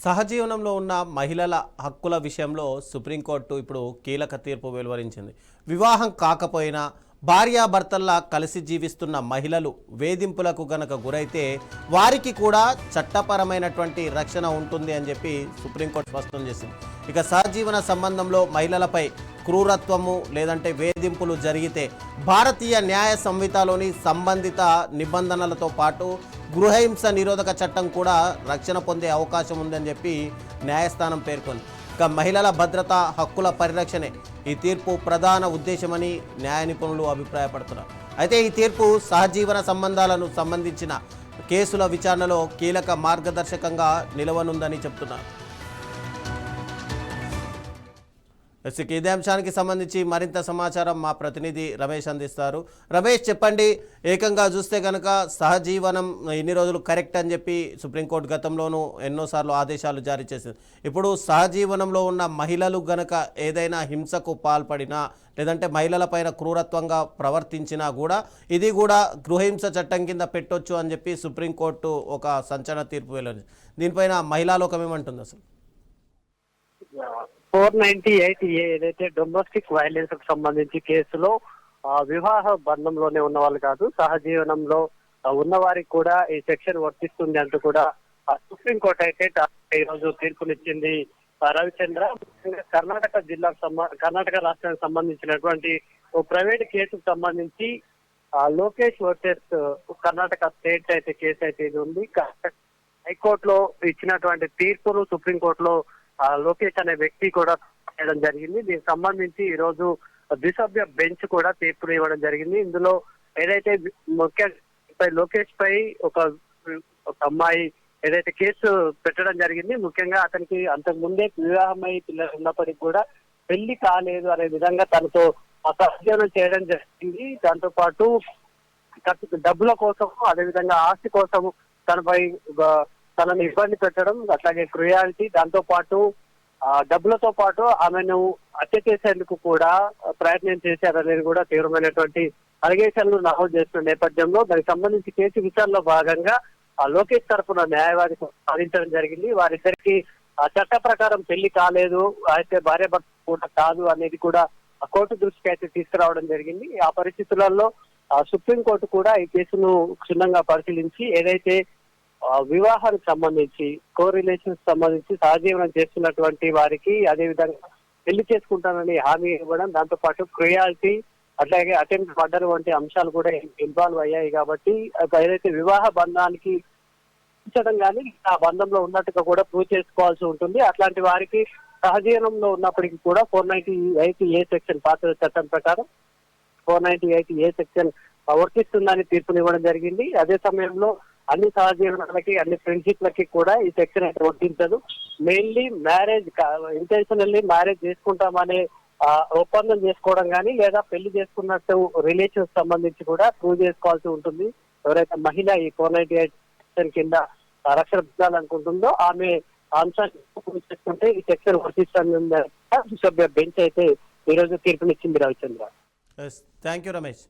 సహజీవనంలో ఉన్న మహిళల హక్కుల విషయంలో సుప్రీంకోర్టు ఇప్పుడు కీలక తీర్పు వెలువరించింది. వివాహం కాకపోయినా భార్యాభర్తల్లా కలిసి జీవిస్తున్న మహిళలు వేధింపులకు గనక గురైతే వారికి కూడా చట్టపరమైనటువంటి రక్షణ ఉంటుంది అని చెప్పి సుప్రీంకోర్టు స్పష్టం చేసింది. ఇక సహజీవన సంబంధంలో మహిళలపై క్రూరత్వము లేదంటే వేధింపులు జరిగితే భారతీయ న్యాయ సంహితలోని సంబంధిత నిబంధనలతో పాటు గృహహింస నిరోధక చట్టం కూడా రక్షణ పొందే అవకాశం ఉందని చెప్పి న్యాయస్థానం పేర్కొంది. ఇక మహిళల భద్రత హక్కుల పరిరక్షణే ఈ తీర్పు ప్రధాన ఉద్దేశమని న్యాయ నిపుణులు అభిప్రాయపడుతున్నారు. అయితే ఈ తీర్పు సహజీవన సంబంధాలను సంబంధించిన కేసుల విచారణలో కీలక మార్గదర్శకంగా నిలవనుందని చెప్తున్నారు. ఇదే అంశానికి సంబంధించి మరింత సమాచారం మా ప్రతినిధి రమేష్ అందిస్తారు. రమేష్, చెప్పండి, ఏకంగా చూస్తే కనుక సహజీవనం ఇన్ని రోజులు కరెక్ట్ అని చెప్పి సుప్రీంకోర్టు గతంలోనూ ఎన్నోసార్లు ఆదేశాలు జారీ చేసింది. ఇప్పుడు సహజీవనంలో ఉన్న మహిళలు గనక ఏదైనా హింసకు పాల్పడినా లేదంటే మహిళలపైన క్రూరత్వంగా ప్రవర్తించినా కూడా ఇది కూడా గృహహింస చట్టం కింద పెట్టొచ్చు అని చెప్పి సుప్రీంకోర్టు ఒక సంచలన తీర్పు వెళ్ళింది. దీనిపైన మహిళా లోకం ఏమంటుంది అసలు? 498A ఏదైతే డొమెస్టిక్ వైలెన్స్ కు సంబంధించి కేసులో వివాహ బంధంలోనే ఉన్న వాళ్ళు కాదు, సహజీవనంలో ఉన్న వారికి కూడా ఈ సెక్షన్ వర్తిస్తుంది అంటూ కూడా సుప్రీంకోర్టు అయితే ఈ రోజు తీర్పునిచ్చింది. రవిచంద్ర, కర్ణాటక రాష్ట్రానికి సంబంధించినటువంటి ఓ ప్రైవేట్ కేసుకు సంబంధించి లోకేష్ వర్సెస్ కర్ణాటక స్టేట్ అయితే కేసు అయితే ఇది ఉంది. హైకోర్టులో ఇచ్చినటువంటి తీర్పును సుప్రీంకోర్టులో లోకేష్ అనే వ్యక్తి కూడా చేయడం జరిగింది. దీనికి సంబంధించి ఈ రోజు ద్విసభ్య బెంచ్ కూడా తీర్పులు ఇవ్వడం జరిగింది. ఇందులో ఏదైతే ముఖ్యంగా లోకేష్ పై ఒక అమ్మాయి ఏదైతే కేసు పెట్టడం జరిగింది, ముఖ్యంగా అతనికి అంతకు ముందే వివాహమై పిల్లలు ఉన్నప్పటికీ కూడా పెళ్లి కాలేదు అనే విధంగా తనతో సహజీవనం చేయడం జరిగింది. దాంతో పాటు డబ్బుల కోసం, అదేవిధంగా ఆస్తి కోసం తనని ఇబ్బంది పెట్టడం, అట్లాగే క్రుయాలిటీ, దాంతో పాటు డబ్బులతో పాటు ఆమెను హత్య చేసేందుకు కూడా ప్రయత్నం చేశారనేది కూడా తీవ్రమైనటువంటి అలిగేషన్లు నమోదు చేస్తున్న నేపథ్యంలో దానికి సంబంధించి కేసు విచారణలో భాగంగా లోకేష్ తరఫున న్యాయవాది సాధించడం జరిగింది. వారిద్దరికి చట్ట ప్రకారం పెళ్లి కాలేదు, అయితే భార్య భర్త కూడా కాదు అనేది కూడా కోర్టు దృష్టికి అయితే తీసుకురావడం జరిగింది. ఆ పరిస్థితులలో సుప్రీంకోర్టు కూడా ఈ కేసును క్షుణ్ణంగా పరిశీలించి ఏదైతే వివాహానికి సంబంధించి కోరిలేషన్స్ సంబంధించి సహజీవనం చేస్తున్నటువంటి వారికి అదేవిధంగా పెళ్లి చేసుకుంటానని హామీ ఇవ్వడం, దాంతో పాటు క్రుయాలిటీ, అట్లాగే అటెంప్ట్ మర్డర్ వంటి అంశాలు కూడా ఇన్వాల్వ్ అయ్యాయి. కాబట్టి ఏదైతే వివాహ బంధానికి ఉంచడం కానీ ఆ బంధంలో ఉన్నట్టుగా కూడా ప్రూవ్ చేసుకోవాల్సి ఉంటుంది. అట్లాంటి వారికి సహజీవనంలో ఉన్నప్పటికీ కూడా 498A సెక్షన్ పాత చట్టం ప్రకారం 498A సెక్షన్ వర్తిస్తుందని తీర్పునివ్వడం జరిగింది. అదే సమయంలో అన్ని సహజీవనాలకి, అన్ని ఫ్రెండ్షిప్లకి కూడా ఈ సెక్షన్ అయితే వర్తించదు. మెయిన్లీ మ్యారేజ్, ఇంటెన్షనల్లీ మ్యారేజ్ చేసుకుంటామనే ఒప్పందం చేసుకోవడం కానీ లేదా పెళ్లి చేసుకున్నట్టు రిలేషన్స్ సంబంధించి కూడా ప్రూవ్ చేసుకోవాల్సి ఉంటుంది. ఎవరైతే మహిళ ఈ 498 సెక్షన్ కింద రక్షణ పొందాలనుకుంటుందో ఆమె అంశాన్ని ప్రూవ్ చేసుకుంటే ఈ సెక్షన్ వర్తిస్తుంది. సభ్య బెంచ్ అయితే ఈ రోజు తీర్పునిచ్చింది. Ravichandra, thank you Ramesh.